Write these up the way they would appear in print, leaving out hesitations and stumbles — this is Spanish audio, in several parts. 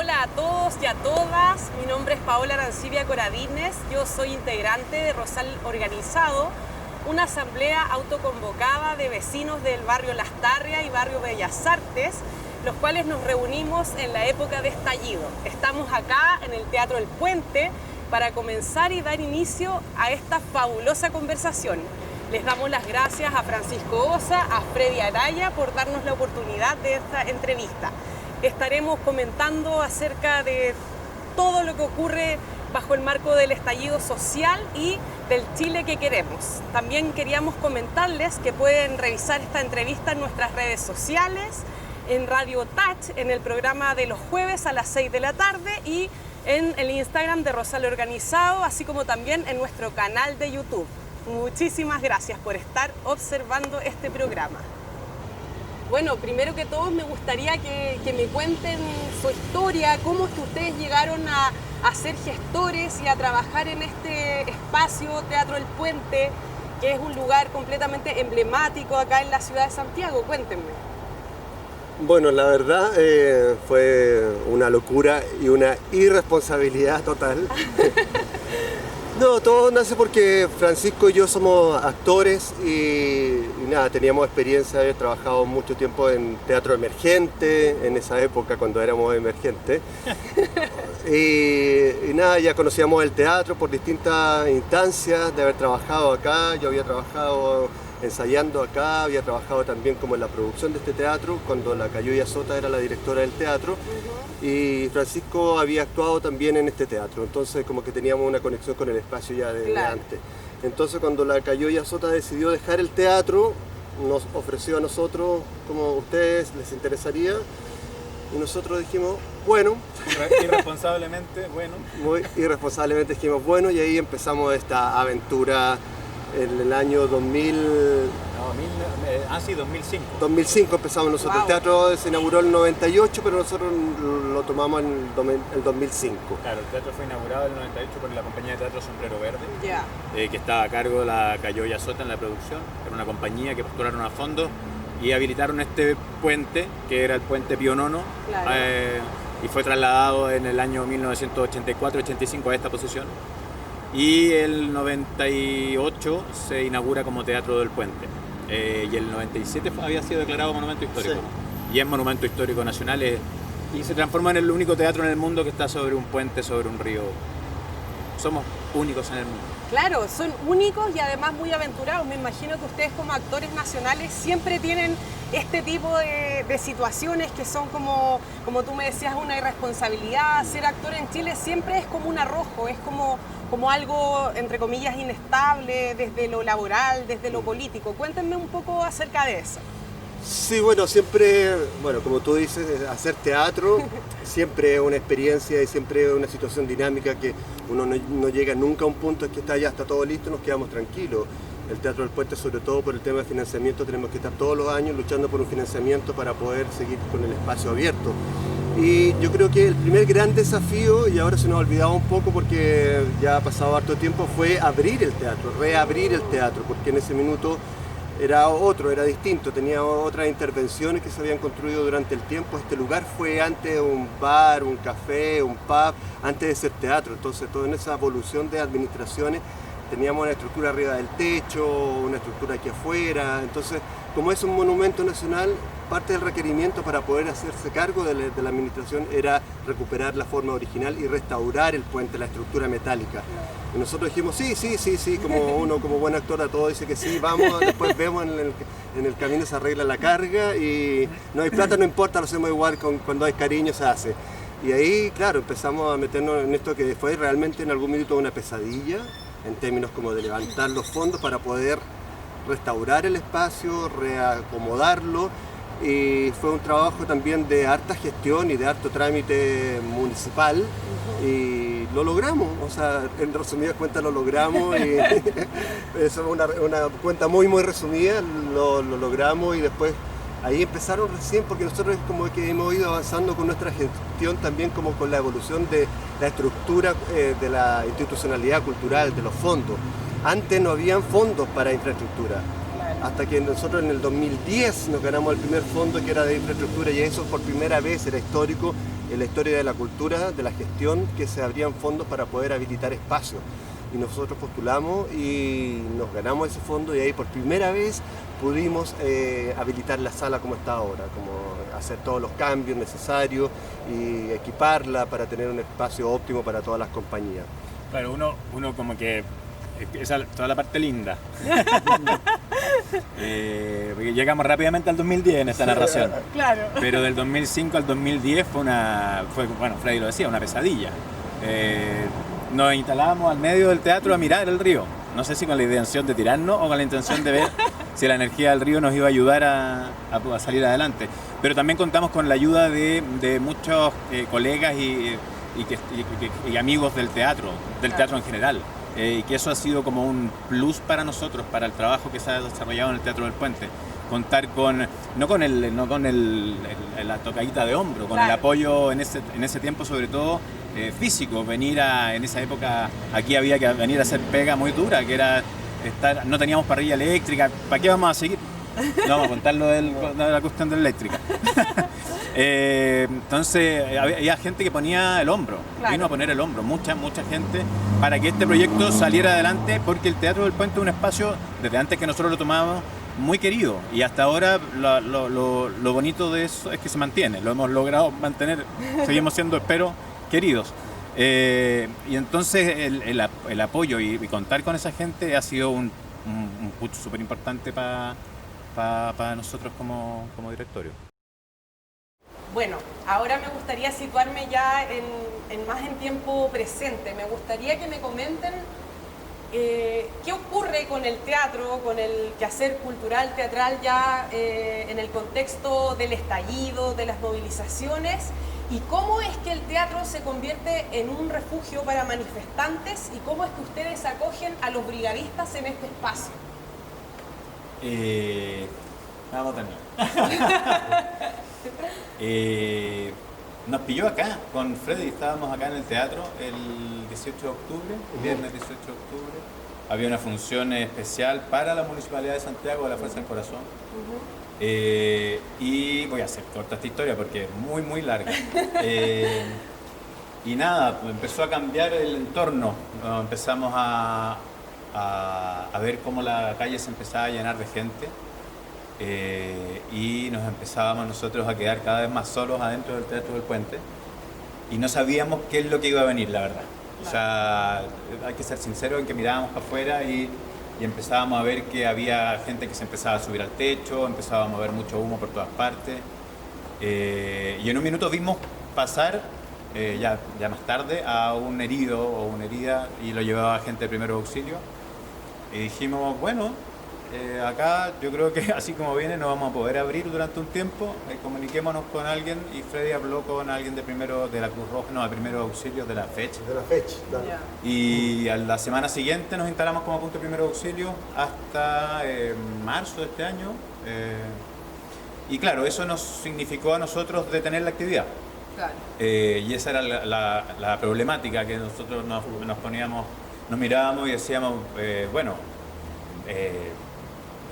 Hola a todos y a todas, mi nombre es Paola Arancibia Coradines, yo soy integrante de Rosal Organizado, una asamblea autoconvocada de vecinos del barrio Lastarria y barrio Bellas Artes, los cuales nos reunimos en la época de estallido. Estamos acá en el Teatro El Puente para comenzar y dar inicio a esta fabulosa conversación. Les damos las gracias a Francisco Osa, a Freddy Araya por darnos la oportunidad de esta entrevista. Estaremos comentando acerca de todo lo que ocurre bajo el marco del estallido social y del Chile que queremos. También queríamos comentarles que pueden revisar esta entrevista en nuestras redes sociales, en Radio Touch, en el programa de los jueves a las 6 de la tarde y en el Instagram de Rosal Organizado, así como también en nuestro canal de YouTube. Muchísimas gracias por estar observando este programa. Bueno, primero que todo me gustaría que me cuenten su historia, cómo es que ustedes llegaron a ser gestores y a trabajar en este espacio Teatro El Puente, que es un lugar completamente emblemático acá en la ciudad de Santiago. Cuéntenme. Bueno, la verdad fue una locura y una irresponsabilidad total. No, todo nace porque Francisco y yo somos actores y nada, teníamos experiencia, había trabajado mucho tiempo en teatro emergente, en esa época cuando éramos emergentes. Y nada, ya conocíamos el teatro por distintas instancias de haber trabajado acá. Yo había trabajado ensayando acá, había trabajado también como en la producción de este teatro, cuando la Cayoya Sota era la directora del teatro. Y Francisco había actuado también en este teatro, entonces como que teníamos una conexión con el espacio ya de antes. Entonces cuando la Cayoya Sota decidió dejar el teatro, nos ofreció a nosotros, como a ustedes les interesaría, y nosotros dijimos, bueno. Irresponsablemente, bueno. Muy irresponsablemente dijimos, bueno, y ahí empezamos esta aventura en el año 2000... sí, 2005. 2005 empezamos nosotros. Wow. El teatro se inauguró en el 98, pero nosotros lo tomamos en el 2005. Claro, el teatro fue inaugurado en el 98 por la compañía de teatro Sombrero Verde, que estaba a cargo de la Cayoya Sota en la producción. Era una compañía que postularon a fondos y habilitaron este puente, que era el puente Pío IX, y fue trasladado en el año 1984-85 a esta posición. Y el 98 se inaugura como Teatro del Puente. Y el 97 había sido declarado Monumento Histórico. Sí. Y es Monumento Histórico Nacional y se transforma en el único teatro en el mundo que está sobre un puente, sobre un río. Somos únicos en el mundo. Claro, son únicos y además muy aventurados. Me imagino que ustedes como actores nacionales siempre tienen este tipo de situaciones que son como tú me decías, una irresponsabilidad. Ser actor en Chile siempre es como un arrojo, es como algo, entre comillas, inestable desde lo laboral, desde lo político. Cuéntenme un poco acerca de eso. Sí, bueno, siempre, como tú dices, hacer teatro siempre es una experiencia y siempre es una situación dinámica que uno no llega nunca a un punto en que ya está todo listo y nos quedamos tranquilos. El Teatro del Puente, sobre todo por el tema de financiamiento, tenemos que estar todos los años luchando por un financiamiento para poder seguir con el espacio abierto. Y yo creo que el primer gran desafío, y ahora se nos ha olvidado un poco porque ya ha pasado harto tiempo, fue abrir el teatro, reabrir el teatro, porque en ese minuto era distinto, tenía otras intervenciones que se habían construido durante el tiempo. Este lugar fue antes un bar, un café, un pub, antes de ser teatro. Entonces, toda esa evolución de administraciones, teníamos una estructura arriba del techo, una estructura aquí afuera. Entonces, como es un monumento nacional, parte del requerimiento para poder hacerse cargo de la administración era recuperar la forma original y restaurar el puente, la estructura metálica. Y nosotros dijimos, sí, como uno como buen actor a todo dice que sí, vamos, después vemos en el camino se arregla la carga y no hay plata, no importa, lo hacemos igual, cuando hay cariño se hace. Y ahí, claro, empezamos a meternos en esto que fue realmente en algún minuto una pesadilla, en términos como de levantar los fondos para poder restaurar el espacio, reacomodarlo. Y fue un trabajo también de harta gestión y de harto trámite municipal y lo logramos, o sea, en resumidas cuentas lo logramos y eso es una cuenta muy resumida, lo logramos y después ahí empezaron recién, porque nosotros como que hemos ido avanzando con nuestra gestión también como con la evolución de la estructura de la institucionalidad cultural, de los fondos. Antes no habían fondos para infraestructura. Hasta que nosotros en el 2010 nos ganamos el primer fondo que era de infraestructura y eso por primera vez era histórico, en la historia de la cultura, de la gestión, que se abrían fondos para poder habilitar espacios. Y nosotros postulamos y nos ganamos ese fondo y ahí por primera vez pudimos habilitar la sala como está ahora, como hacer todos los cambios necesarios y equiparla para tener un espacio óptimo para todas las compañías. Claro, uno como que esa toda la parte linda. Porque llegamos rápidamente al 2010 en esta narración. Claro. Pero del 2005 al 2010 bueno, Freddy lo decía, una pesadilla. Nos instalábamos al medio del teatro a mirar el río. No sé si con la intención de tirarnos o con la intención de ver si la energía del río nos iba a ayudar a salir adelante. Pero también contamos con la ayuda de muchos colegas y amigos del teatro en general. Y que eso ha sido como un plus para nosotros, para el trabajo que se ha desarrollado en el Teatro del Puente. Contar con, no con la tocadita de hombro, con el apoyo en ese tiempo sobre todo físico. En esa época aquí había que venir a hacer pega muy dura, que era no teníamos parrilla eléctrica, ¿para qué vamos a seguir? No vamos a contar lo de la cuestión de la eléctrica. Entonces había gente que ponía el hombro, vino a poner el hombro, mucha gente, para que este proyecto saliera adelante, porque el Teatro del Puente es un espacio, desde antes que nosotros lo tomábamos, muy querido, y hasta ahora lo bonito de eso es que se mantiene, lo hemos logrado mantener, seguimos siendo, espero, queridos. Y entonces el apoyo y contar con esa gente ha sido un push súper importante para nosotros como directorio. Bueno, ahora me gustaría situarme ya más en tiempo presente. Me gustaría que me comenten qué ocurre con el teatro, con el quehacer cultural, teatral ya en el contexto del estallido, de las movilizaciones, y cómo es que el teatro se convierte en un refugio para manifestantes y cómo es que ustedes acogen a los brigadistas en este espacio. Vamos a terminar. Nos pilló acá con Freddy, estábamos acá en el teatro el 18 de octubre, viernes 18 de octubre. Había una función especial para la Municipalidad de Santiago de la Fuerza del Corazón. Y voy a hacer corta esta historia porque es muy larga. Y nada, pues empezó a cambiar el entorno. Empezamos a ver cómo la calle se empezaba a llenar de gente. Y nos empezábamos nosotros a quedar cada vez más solos adentro del Teatro del Puente y no sabíamos qué es lo que iba a venir, la verdad. O sea, hay que ser sincero en que mirábamos para afuera y empezábamos a ver que había gente que se empezaba a subir al techo, empezábamos a ver mucho humo por todas partes, y en un minuto vimos pasar, ya más tarde, a un herido o una herida y lo llevaba gente de primer auxilio y dijimos, bueno, acá yo creo que así como viene no vamos a poder abrir durante un tiempo, comuniquémonos con alguien, y Freddy habló con alguien de la Cruz Roja, no, de primeros auxilios de la FECH. De la FECH, claro. Y a la semana siguiente nos instalamos como punto de primer auxilio hasta marzo de este año. Y claro, eso nos significó a nosotros detener la actividad. Claro. Y esa era la problemática que nosotros nos poníamos, nos mirábamos y decíamos, bueno,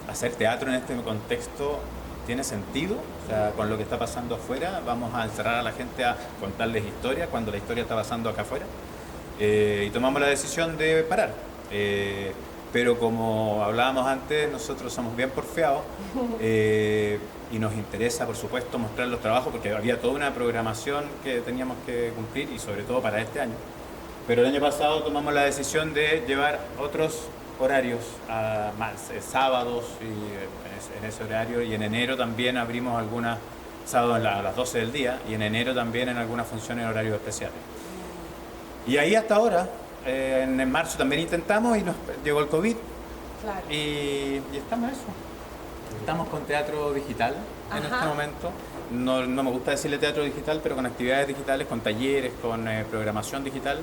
hacer teatro en este contexto tiene sentido, o sea, con lo que está pasando afuera, vamos a encerrar a la gente a contarles historias cuando la historia está pasando acá afuera, y tomamos la decisión de parar. Pero como hablábamos antes, nosotros somos bien porfiados y nos interesa, por supuesto, mostrar los trabajos porque había toda una programación que teníamos que cumplir y sobre todo para este año. Pero el año pasado tomamos la decisión de llevar otros horarios, más sábados y en ese horario, y en enero también abrimos algunas sábados a las 12 del día y en enero también en algunas funciones en horarios especiales. Y ahí hasta ahora, en marzo también intentamos y nos llegó el COVID. Claro. Y estamos en eso. Estamos con teatro digital en este momento. No me gusta decirle teatro digital, pero con actividades digitales, con talleres, con programación digital.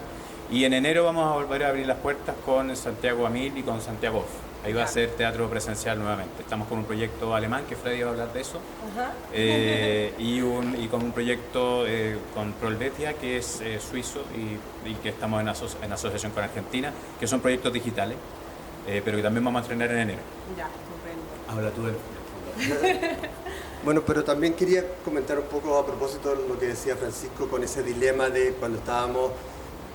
Y en enero vamos a volver a abrir las puertas con Santiago Amil y con Santiago Off. Ahí va a ser teatro presencial nuevamente. Estamos con un proyecto alemán, que Freddy va a hablar de eso, y con un proyecto con Prolvetia, que es suizo, y que estamos en asociación con Argentina, que son proyectos digitales, pero que también vamos a estrenar en enero. Ya, comprendo. Habla tú del Bueno, pero también quería comentar un poco a propósito de lo que decía Francisco con ese dilema de cuando estábamos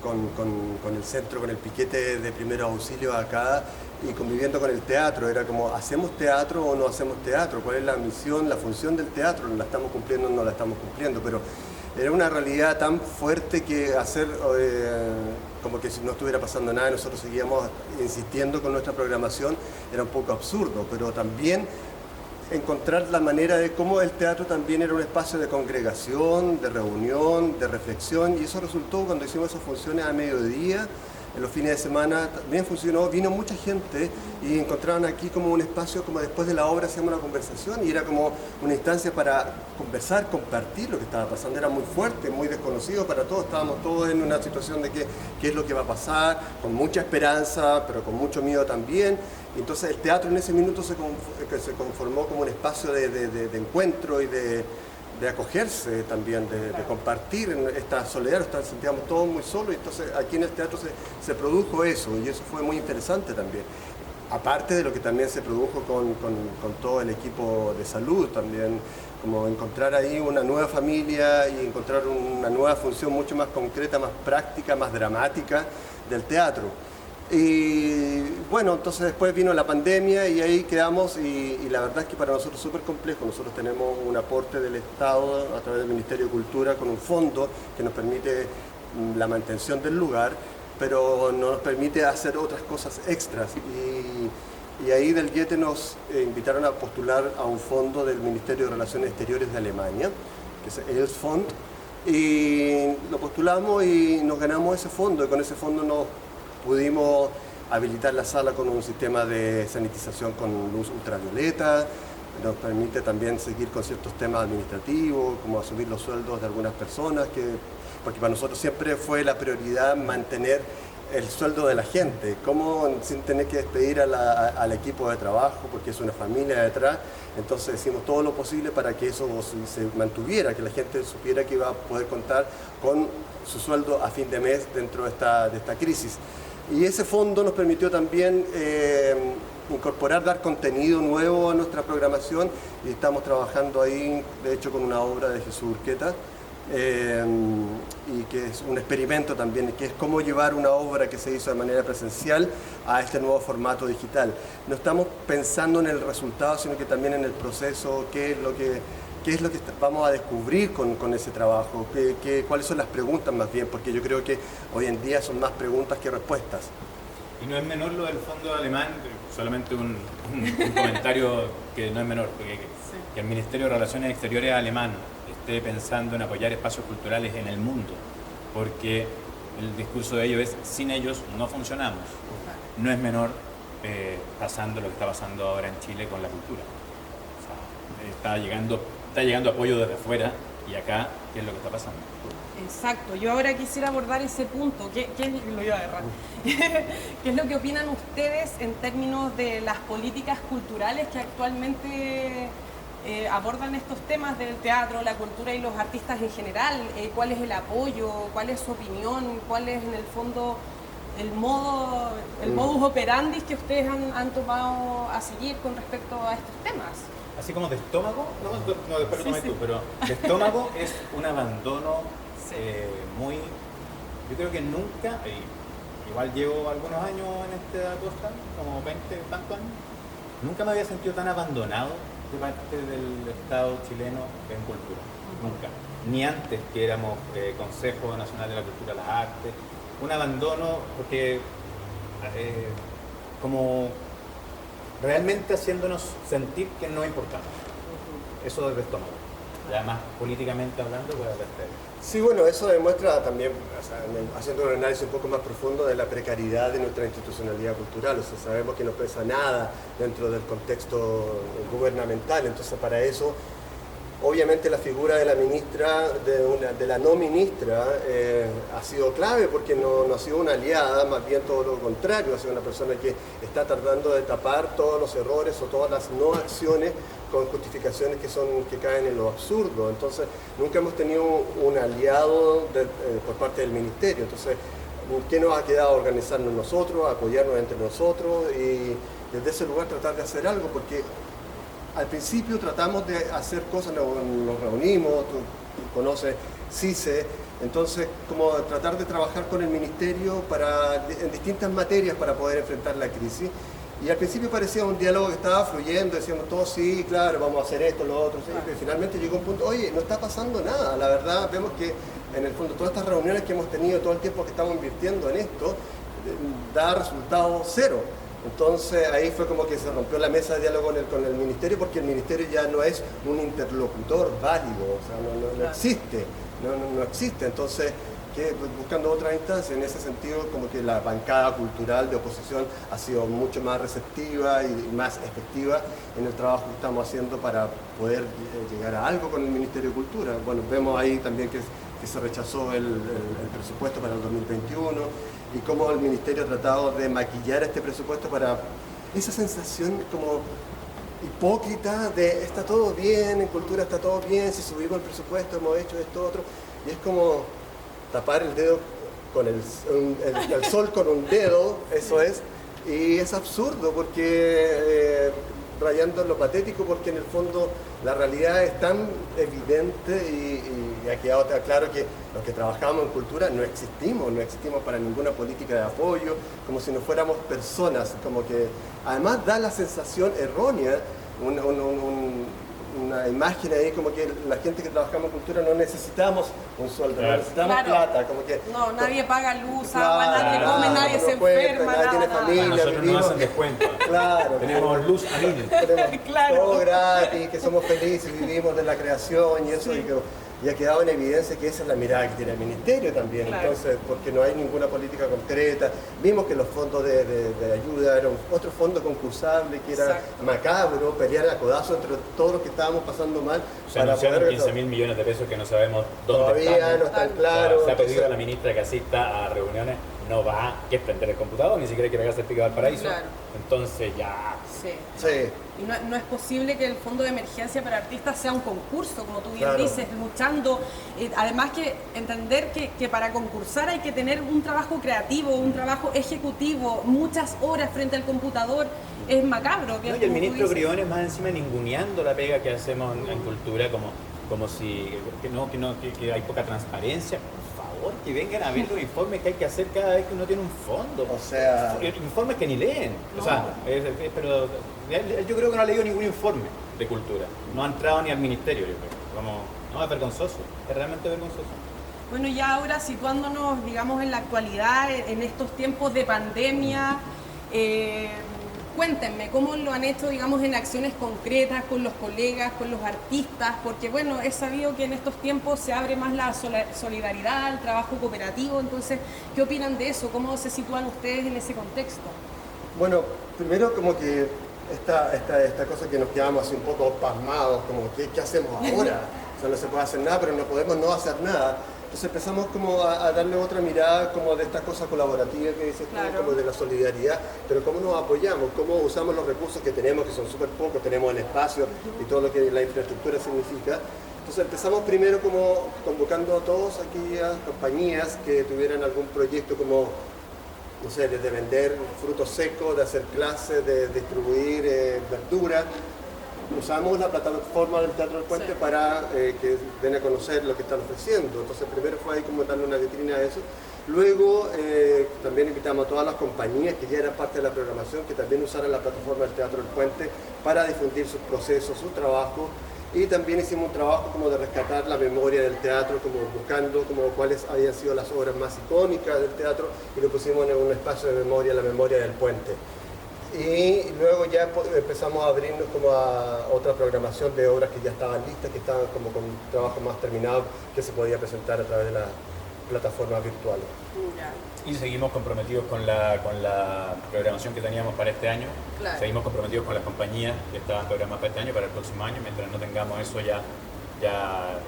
con el centro, con el piquete de primeros auxilios acá y conviviendo con el teatro. Era como, ¿hacemos teatro o no hacemos teatro? ¿Cuál es la misión, la función del teatro? ¿La estamos cumpliendo o no la estamos cumpliendo? Pero era una realidad tan fuerte que hacer como que si no estuviera pasando nada y nosotros seguíamos insistiendo con nuestra programación era un poco absurdo, pero también encontrar la manera de cómo el teatro también era un espacio de congregación, de reunión, de reflexión, y eso resultó cuando hicimos esas funciones a mediodía. En los fines de semana también funcionó, vino mucha gente y encontraron aquí como un espacio, como después de la obra hacíamos una conversación y era como una instancia para conversar, compartir lo que estaba pasando. Era muy fuerte, muy desconocido para todos, estábamos todos en una situación de qué es lo que va a pasar, con mucha esperanza, pero con mucho miedo también. Y entonces el teatro en ese minuto se conformó como un espacio de encuentro y de acogerse también, de compartir en esta soledad, nos sentíamos todos muy solos, y entonces aquí en el teatro se produjo eso, y eso fue muy interesante también. Aparte de lo que también se produjo con todo el equipo de salud también, como encontrar ahí una nueva familia y encontrar una nueva función mucho más concreta, más práctica, más dramática del teatro. Y bueno, entonces después vino la pandemia y ahí quedamos y la verdad es que para nosotros es súper complejo. Nosotros tenemos un aporte del Estado a través del Ministerio de Cultura con un fondo que nos permite la mantención del lugar, pero no nos permite hacer otras cosas extras. Y ahí del Goethe nos invitaron a postular a un fondo del Ministerio de Relaciones Exteriores de Alemania, que es el ELS-Fond, y lo postulamos y nos ganamos ese fondo, y con ese fondo nos pudimos habilitar la sala con un sistema de sanitización con luz ultravioleta, nos permite también seguir con ciertos temas administrativos, como asumir los sueldos de algunas personas, porque para nosotros siempre fue la prioridad mantener el sueldo de la gente, como sin tener que despedir al equipo de trabajo, porque es una familia detrás. Entonces hicimos todo lo posible para que eso se mantuviera, que la gente supiera que iba a poder contar con su sueldo a fin de mes dentro de esta crisis. Y ese fondo nos permitió también incorporar, dar contenido nuevo a nuestra programación, y estamos trabajando ahí, de hecho, con una obra de Jesús Urqueta, y que es un experimento también, que es cómo llevar una obra que se hizo de manera presencial a este nuevo formato digital. No estamos pensando en el resultado, sino que también en el proceso, qué es lo que vamos a descubrir con ese trabajo, cuáles son las preguntas más bien, porque yo creo que hoy en día son más preguntas que respuestas. Y no es menor lo del fondo alemán, solamente un comentario que no es menor, porque que el Ministerio de Relaciones Exteriores alemán esté pensando en apoyar espacios culturales en el mundo, porque el discurso de ellos es: sin ellos no funcionamos. No es menor pasando lo que está pasando ahora en Chile con la cultura. O sea, está llegando apoyo desde afuera, y acá, ¿qué es lo que está pasando? Exacto, yo ahora quisiera abordar ese punto. ¿Qué es lo que opinan ustedes en términos de las políticas culturales que actualmente abordan estos temas del teatro, la cultura y los artistas en general? ¿Cuál es el apoyo? ¿Cuál es su opinión? ¿Cuál es en el fondo el modus operandi que ustedes han tomado a seguir con respecto a estos temas? Así como de estómago, no después lo tomes tú, pero de estómago es un abandono muy... Yo creo que nunca, igual llevo algunos años en esta cosa, como 20 tantos años, nunca me había sentido tan abandonado de parte del Estado chileno en cultura, nunca. Ni antes que éramos Consejo Nacional de la Cultura y las Artes, un abandono porque como realmente haciéndonos sentir que no importamos. Eso es de estómago. Y además, políticamente hablando, puede haber. Sí, bueno, eso demuestra también, o sea, haciendo un análisis un poco más profundo de la precariedad de nuestra institucionalidad cultural. O sea, sabemos que no pesa nada dentro del contexto gubernamental, entonces para eso, obviamente la figura de la ministra, de la no ministra, ha sido clave, porque no ha sido una aliada, más bien todo lo contrario, ha sido una persona que está tratando de tapar todos los errores o todas las no acciones con justificaciones que caen en lo absurdo. Entonces nunca hemos tenido un aliado por parte del ministerio. Entonces, ¿qué nos ha quedado? Organizarnos nosotros, apoyarnos entre nosotros y desde ese lugar tratar de hacer algo, porque al principio tratamos de hacer cosas, nos reunimos, tú conoces CICE, entonces como tratar de trabajar con el ministerio en distintas materias para poder enfrentar la crisis. Y al principio parecía un diálogo que estaba fluyendo, decíamos todos sí, claro, vamos a hacer esto, lo otro, sí, pero finalmente llegó un punto, oye, no está pasando nada, la verdad vemos que en el fondo todas estas reuniones que hemos tenido, todo el tiempo que estamos invirtiendo en esto, da resultado cero. Entonces ahí fue como que se rompió la mesa de diálogo con el ministerio, porque el ministerio ya no es un interlocutor válido, o sea, no existe, no existe. Entonces, buscando otras instancias, en ese sentido, como que la bancada cultural de oposición ha sido mucho más receptiva y más efectiva en el trabajo que estamos haciendo para poder llegar a algo con el Ministerio de Cultura. Bueno, vemos ahí también que se rechazó el presupuesto para el 2021 y cómo el Ministerio ha tratado de maquillar este presupuesto para esa sensación como hipócrita de está todo bien, en cultura está todo bien, si subimos el presupuesto hemos hecho esto, otro, y es como tapar el dedo con el sol con un dedo, eso es, y es absurdo porque rayando en lo patético, porque en el fondo la realidad es tan evidente y ha quedado claro que los que trabajamos en cultura no existimos para ninguna política de apoyo, como si no fuéramos personas, como que además da la sensación errónea, una imagen ahí como que la gente que trabajamos en cultura no necesitamos un sueldo, no necesitamos plata, como que... No, nadie paga luz, agua, nadie come, nadie se enferma, nadie tiene familia, nosotros vivimos... nos hacen descuento. Claro. Tenemos luz a mil. Tenemos todo gratis, que somos felices, vivimos de la creación y eso, y ha quedado en evidencia que esa es la mirada que tiene el Ministerio también, entonces, porque no hay ninguna política concreta. Vimos que los fondos de ayuda eran otro fondo concursable que era macabro, pelear a codazo entre todos los que estábamos pasando mal. Se anunciaron 15.000 millones de pesos que no sabemos dónde todavía no están claros. Se ha pedido a la ministra que asista a reuniones, no va, que es prender el computador, ni siquiera quiere certificado al paraíso. Entonces ya... Sí. Y no es posible que el Fondo de Emergencia para Artistas sea un concurso, como tú bien dices, luchando. Además que entender que para concursar hay que tener un trabajo creativo, un trabajo ejecutivo, muchas horas frente al computador. Es macabro. Y el ministro Briones más encima ninguneando la pega que hacemos en cultura, como si que hay poca transparencia. Que vengan a ver los informes que hay que hacer cada vez que uno tiene un fondo. O sea... Informes que ni leen. No. O sea, pero yo creo que no ha leído ningún informe de cultura. No ha entrado ni al ministerio, yo creo. No, es vergonzoso. Es realmente vergonzoso. Bueno, ya ahora situándonos, digamos, en la actualidad, en estos tiempos de pandemia, cuéntenme, ¿cómo lo han hecho, digamos, en acciones concretas con los colegas, con los artistas? Porque, bueno, he sabido que en estos tiempos se abre más la solidaridad, el trabajo cooperativo. Entonces, ¿qué opinan de eso? ¿Cómo se sitúan ustedes en ese contexto? Bueno, primero como que esta cosa que nos quedamos así un poco pasmados, como, ¿qué hacemos ahora? O sea, no se puede hacer nada, pero no podemos no hacer nada. Entonces empezamos como a darle otra mirada como de esta cosa colaborativa que dices tú, como de la solidaridad, pero cómo nos apoyamos, cómo usamos los recursos que tenemos, que son súper pocos, tenemos el espacio y todo lo que la infraestructura significa. Entonces empezamos primero como convocando a todas aquellas compañías que tuvieran algún proyecto como, no sé, de vender frutos secos, de hacer clases, de distribuir verduras. Usamos la plataforma del Teatro del Puente para que den a conocer lo que están ofreciendo. Entonces primero fue ahí como darle una vitrina a eso. Luego también invitamos a todas las compañías que ya eran parte de la programación que también usaran la plataforma del Teatro del Puente para difundir sus procesos, sus trabajos. Y también hicimos un trabajo como de rescatar la memoria del teatro, como buscando como cuáles habían sido las obras más icónicas del teatro y lo pusimos en un espacio de memoria, la memoria del puente. Y luego ya empezamos a abrirnos como a otra programación de obras que ya estaban listas, que estaban como con trabajo más terminado, que se podía presentar a través de las plataformas virtuales. Y seguimos comprometidos con la programación que teníamos para este año. Seguimos comprometidos con las compañías que estaban programadas para este año, para el próximo año. Mientras no tengamos eso ya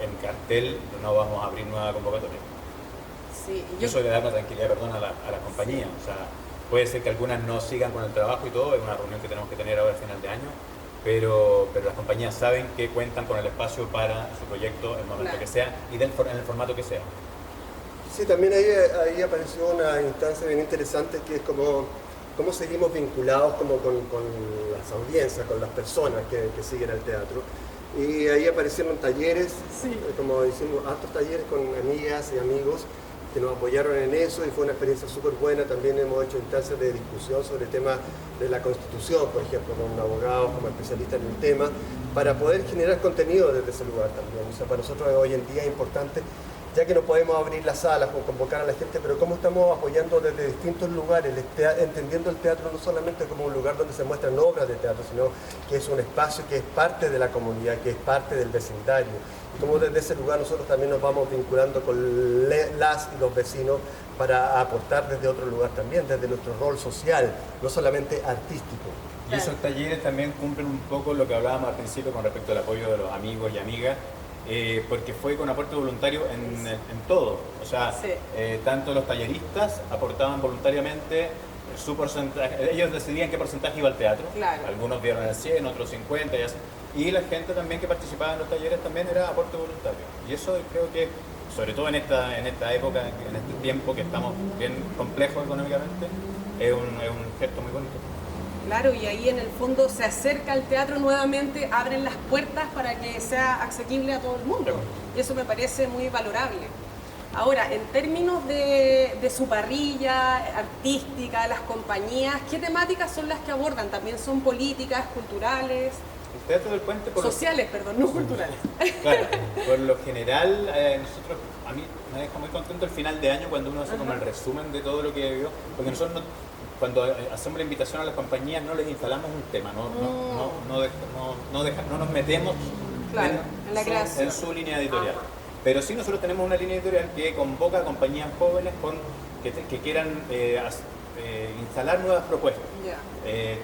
en cartel, no vamos a abrir nueva convocatoria. Eso le da una tranquilidad, a la compañía. O sea, puede ser que algunas no sigan con el trabajo y todo, es una reunión que tenemos que tener ahora a final de año, pero las compañías saben que cuentan con el espacio para su proyecto el momento que sea y en el formato que sea. Sí, también ahí apareció una instancia bien interesante que es como cómo seguimos vinculados como con las audiencias, con las personas que siguen el teatro. Y ahí aparecieron talleres, como hicimos hartos talleres con amigas y amigos que nos apoyaron en eso y fue una experiencia súper buena. También hemos hecho instancias de discusión sobre temas de la Constitución, por ejemplo, con un abogado como especialista en el tema, para poder generar contenido desde ese lugar también. O sea, para nosotros hoy en día es importante, ya que no podemos abrir las salas o convocar a la gente, pero cómo estamos apoyando desde distintos lugares, entendiendo el teatro no solamente como un lugar donde se muestran obras de teatro, sino que es un espacio que es parte de la comunidad, que es parte del vecindario. Y como desde ese lugar nosotros también nos vamos vinculando con las y los vecinos para aportar desde otro lugar también, desde nuestro rol social, no solamente artístico. Y esos talleres también cumplen un poco lo que hablábamos al principio con respecto al apoyo de los amigos y amigas, porque fue con aporte voluntario en todo. O sea, tanto los talleristas aportaban voluntariamente su porcentaje, ellos decidían qué porcentaje iba al teatro, algunos dieron el 100, otros 50 y así. Y la gente también que participaba en los talleres también era aporte voluntario. Y eso creo que, sobre todo en esta época, en este tiempo que estamos bien complejos económicamente, es un gesto muy bonito. Claro, y ahí en el fondo se acerca al teatro nuevamente, abren las puertas para que sea asequible a todo el mundo. Y eso me parece muy valorable. Ahora, en términos de su parrilla artística, de las compañías, ¿qué temáticas son las que abordan? ¿También son políticas, culturales? El Teatro del Puente... Sociales, perdón, no culturales. Claro, por lo general, a mí me deja muy contento el final de año cuando uno hace como el resumen de todo lo que vivió, porque nosotros cuando hacemos la invitación a las compañías no les instalamos un tema, no nos metemos en su línea editorial. Pero sí nosotros tenemos una línea editorial que convoca a compañías jóvenes que quieran instalar nuevas propuestas,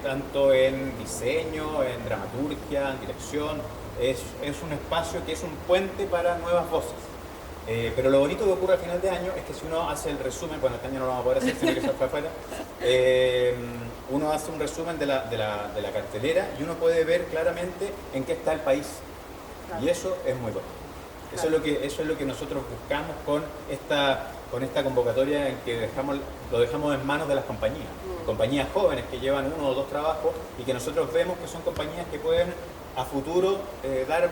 tanto en diseño, en dramaturgia, en dirección. Es un espacio que es un puente para nuevas voces. Pero lo bonito que ocurre al final de año es que si uno hace el resumen, bueno, este año no lo vamos a poder hacer, sino que se fue afuera, uno hace un resumen de la cartelera y uno puede ver claramente en qué está el país. Y eso es muy bueno. Eso es lo que nosotros buscamos con esta convocatoria en que lo dejamos en manos de las compañías. Compañías jóvenes que llevan 1 o 2 trabajos y que nosotros vemos que son compañías que pueden a futuro dar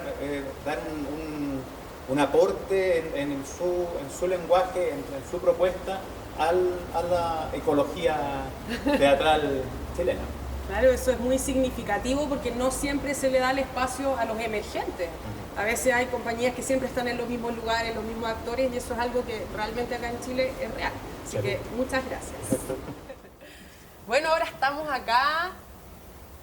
un aporte en su lenguaje, en su propuesta a la ecología teatral chilena. Claro, eso es muy significativo porque no siempre se le da el espacio a los emergentes. A veces hay compañías que siempre están en los mismos lugares, los mismos actores, y eso es algo que realmente acá en Chile es real. Así que muchas gracias. Bueno, ahora estamos acá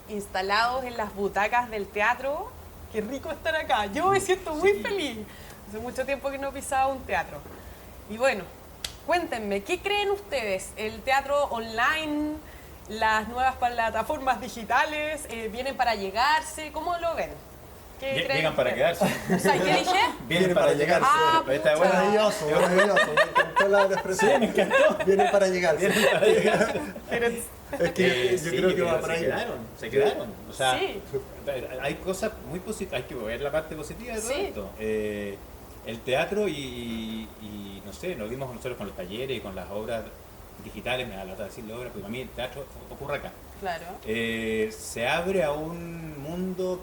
instalados en las butacas del teatro. Qué rico estar acá. Yo me siento muy feliz. Hace mucho tiempo que no pisaba un teatro. Y bueno, cuéntenme, ¿qué creen ustedes? ¿El teatro online, las nuevas plataformas digitales, vienen para llegarse? ¿Cómo lo ven? Llegan para quedarse. O sea, ¿qué dije? Vienen para llegarse. Maravilloso. Me encantó la expresión. Sí, me encantó. Vienen para llegarse. Vienen para llegarse. Es que yo creo que va para ahí. Se quedaron. O sea, hay cosas muy positivas. Hay que ver la parte positiva de todo esto. El teatro y no sé, nos vimos nosotros con los talleres y con las obras digitales, me da lata decirle obras, porque a mí el teatro ocurre acá. Claro. Se abre a un mundo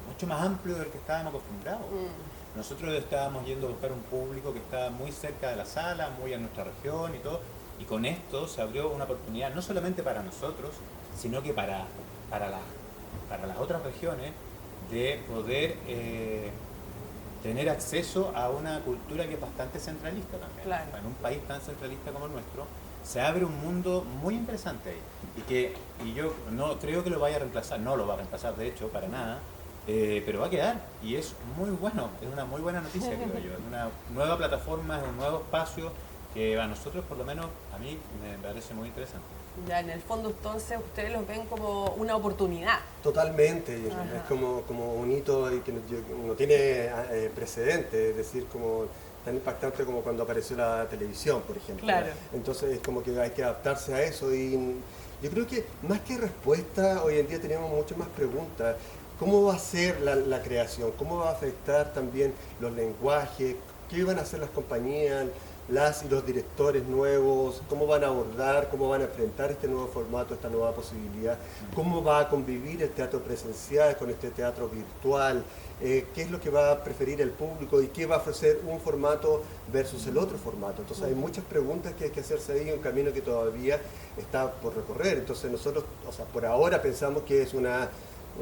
mucho más amplio del que estábamos acostumbrados. Nosotros estábamos yendo a buscar un público que estaba muy cerca de la sala, muy en nuestra región y todo, y con esto se abrió una oportunidad no solamente para nosotros, sino que para las otras regiones de poder tener acceso a una cultura que es bastante centralista también. Claro. En un país tan centralista como el nuestro, se abre un mundo muy interesante ahí, y yo no creo que lo vaya a reemplazar, no lo va a reemplazar de hecho para nada, pero va a quedar y es muy bueno, es una muy buena noticia creo yo, es una nueva plataforma, es un nuevo espacio que a nosotros por lo menos a mí me parece muy interesante. Ya, en el fondo entonces ustedes los ven como una oportunidad. Totalmente, es como un hito y que no tiene precedente, es decir, como tan impactante como cuando apareció la televisión, por ejemplo. Claro. Entonces es como que hay que adaptarse a eso y yo creo que más que respuesta, hoy en día tenemos muchas más preguntas. ¿Cómo va a ser la creación? ¿Cómo va a afectar también los lenguajes? ¿Qué van a hacer las compañías? las y los directores nuevos, cómo van a abordar, cómo van a enfrentar este nuevo formato, esta nueva posibilidad, cómo va a convivir el teatro presencial con este teatro virtual, qué es lo que va a preferir el público y qué va a ofrecer un formato versus el otro formato. Entonces hay muchas preguntas que hay que hacerse ahí, un camino que todavía está por recorrer. Entonces nosotros, o sea, por ahora pensamos que es una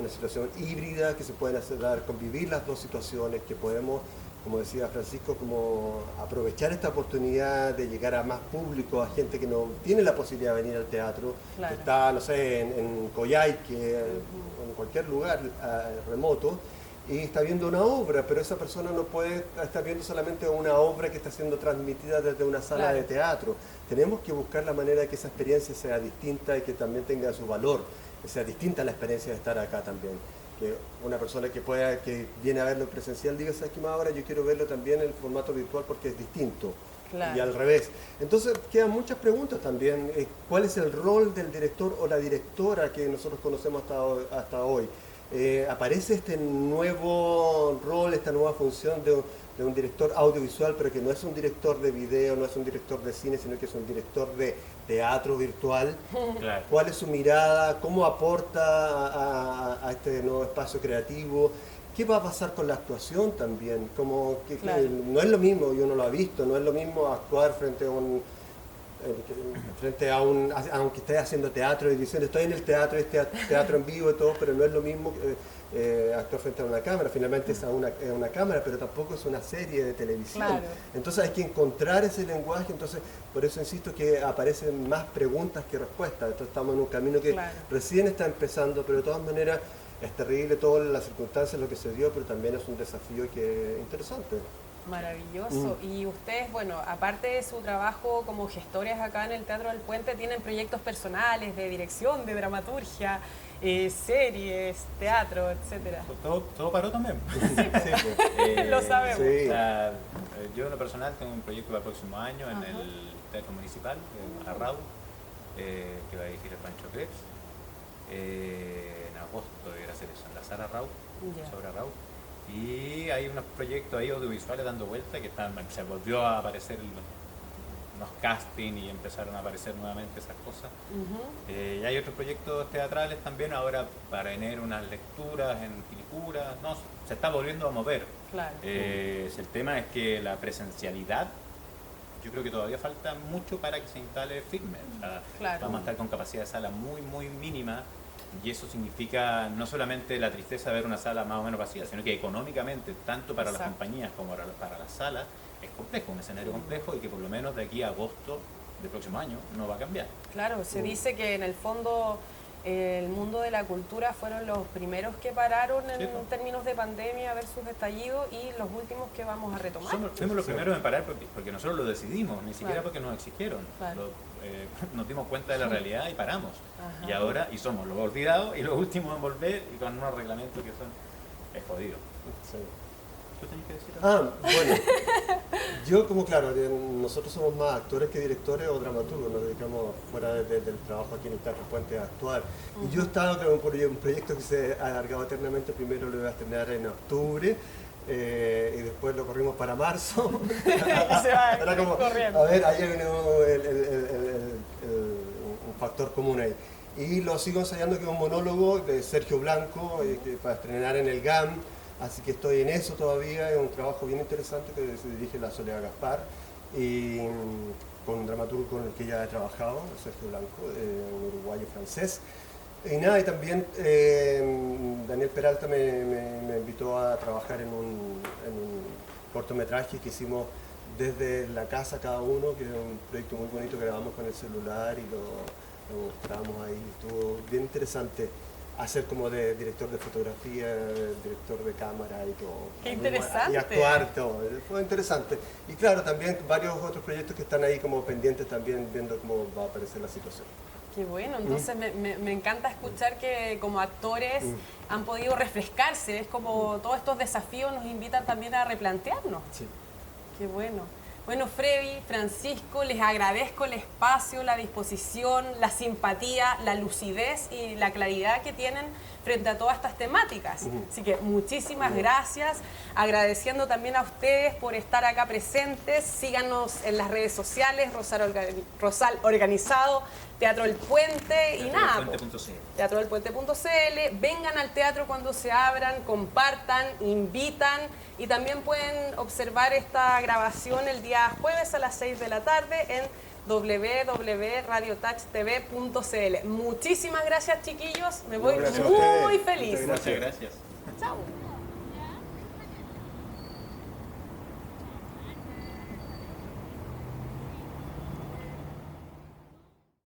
situación híbrida, que se pueden convivir las dos situaciones, que podemos, como decía Francisco, como aprovechar esta oportunidad de llegar a más público, a gente que no tiene la posibilidad de venir al teatro, que está, no sé, en Coyhaique, en cualquier lugar remoto, y está viendo una obra, pero esa persona no puede estar viendo solamente una obra que está siendo transmitida desde una sala de teatro. Tenemos que buscar la manera de que esa experiencia sea distinta y que también tenga su valor, que sea distinta la experiencia de estar acá también. Que una persona que viene a verlo en presencial diga, ¿sabes qué más? Ahora yo quiero verlo también en el formato virtual porque es distinto. Y al revés. Entonces quedan muchas preguntas también. ¿Cuál es el rol del director o la directora que nosotros conocemos hasta hoy? Aparece este nuevo rol, esta nueva función de un director audiovisual, pero que no es un director de video, no es un director de cine, sino que es un director de teatro virtual. Claro. ¿Cuál es su mirada? ¿Cómo aporta a este nuevo espacio creativo? ¿Qué va a pasar con la actuación también? No es lo mismo, y uno lo ha visto, no es lo mismo actuar frente a aunque esté haciendo teatro y diciendo estoy en el teatro, es teatro en vivo y todo, pero no es lo mismo actuar frente a una cámara. Finalmente es una cámara, pero tampoco es una serie de televisión. Claro. Entonces hay que encontrar ese lenguaje. Entonces por eso insisto que aparecen más preguntas que respuestas. Entonces estamos en un camino que recién está empezando, pero de todas maneras es terrible todas las circunstancias, lo que se dio, pero también es un desafío que es interesante. Maravilloso. Y ustedes, bueno, aparte de su trabajo como gestores acá en el Teatro del Puente, tienen proyectos personales de dirección, de dramaturgia, series, teatro, etcétera. Todo paró también. Lo sabemos. Sí. Yo en lo personal tengo un proyecto para el próximo año en el Teatro Municipal, Arrau, que va a dirigir el Pancho Krebs. En agosto debería hacer eso, en la sala Arrau, sobre Arrau. Y hay unos proyectos ahí audiovisuales dando vuelta que se volvió a aparecer unos castings y empezaron a aparecer nuevamente esas cosas. Y hay otros proyectos teatrales también ahora para enero, unas lecturas en Quilicura. No, se está volviendo a mover. Claro. El tema es que la presencialidad, yo creo que todavía falta mucho para que se instale firme. O sea, vamos a estar con capacidad de sala muy, muy mínima. Y eso significa no solamente la tristeza de ver una sala más o menos vacía, sino que económicamente, tanto para las compañías como para las salas, es complejo, un escenario complejo y que por lo menos de aquí a agosto del próximo año no va a cambiar. Claro, se dice que en el fondo el mundo de la cultura fueron los primeros que pararon en términos de pandemia versus estallido y los últimos que vamos a retomar. Fuimos los primeros en parar porque nosotros lo decidimos, ni siquiera porque nos exigieron. Nos dimos cuenta de la realidad y paramos. Y ahora, somos los olvidados y los últimos en volver y con unos reglamentos que es jodido. Sí. ¿Tú tenés que decir algo? Bueno, yo claro, nosotros somos más actores que directores o dramaturgos, nos dedicamos fuera del trabajo aquí en el Teatro Puente a actuar. Y yo estaba con un proyecto que se ha alargado eternamente, primero lo iba a estrenar en octubre, y después lo corrimos para marzo. Era como, a ver, ahí viene un factor común ahí. Y lo sigo ensayando, que es un monólogo de Sergio Blanco, para estrenar en el GAM. Así que estoy en eso todavía, es un trabajo bien interesante que se dirige la Soledad Gaspar y con un dramaturgo con el que ya he trabajado, Sergio Blanco, un uruguayo francés. Y nada, y también Daniel Peralta me invitó a trabajar en un cortometraje que hicimos desde la casa cada uno, que es un proyecto muy bonito que grabamos con el celular y lo mostramos ahí, estuvo bien interesante. Hacer como de director de fotografía, director de cámara y todo. ¡Qué interesante! Y actuar, todo. Fue interesante. Y claro, también varios otros proyectos que están ahí como pendientes también, viendo cómo va a aparecer la situación. Qué bueno, entonces me encanta escuchar que como actores han podido refrescarse. Es como todos estos desafíos nos invitan también a replantearnos. Sí. Qué bueno. Bueno, Freddy, Francisco, les agradezco el espacio, la disposición, la simpatía, la lucidez y la claridad que tienen frente a todas estas temáticas. Así que muchísimas gracias, agradeciendo también a ustedes por estar acá presentes. Síganos en las redes sociales, Rosal Organizado, Teatro El Puente y nada. Teatrodelpuente.cl. Vengan al teatro cuando se abran, compartan, invitan y también pueden observar esta grabación el día jueves a las 6 de la tarde en www.radiotouchtv.cl. Muchísimas gracias, chiquillos. Me voy muy feliz. Muchas gracias. Chao.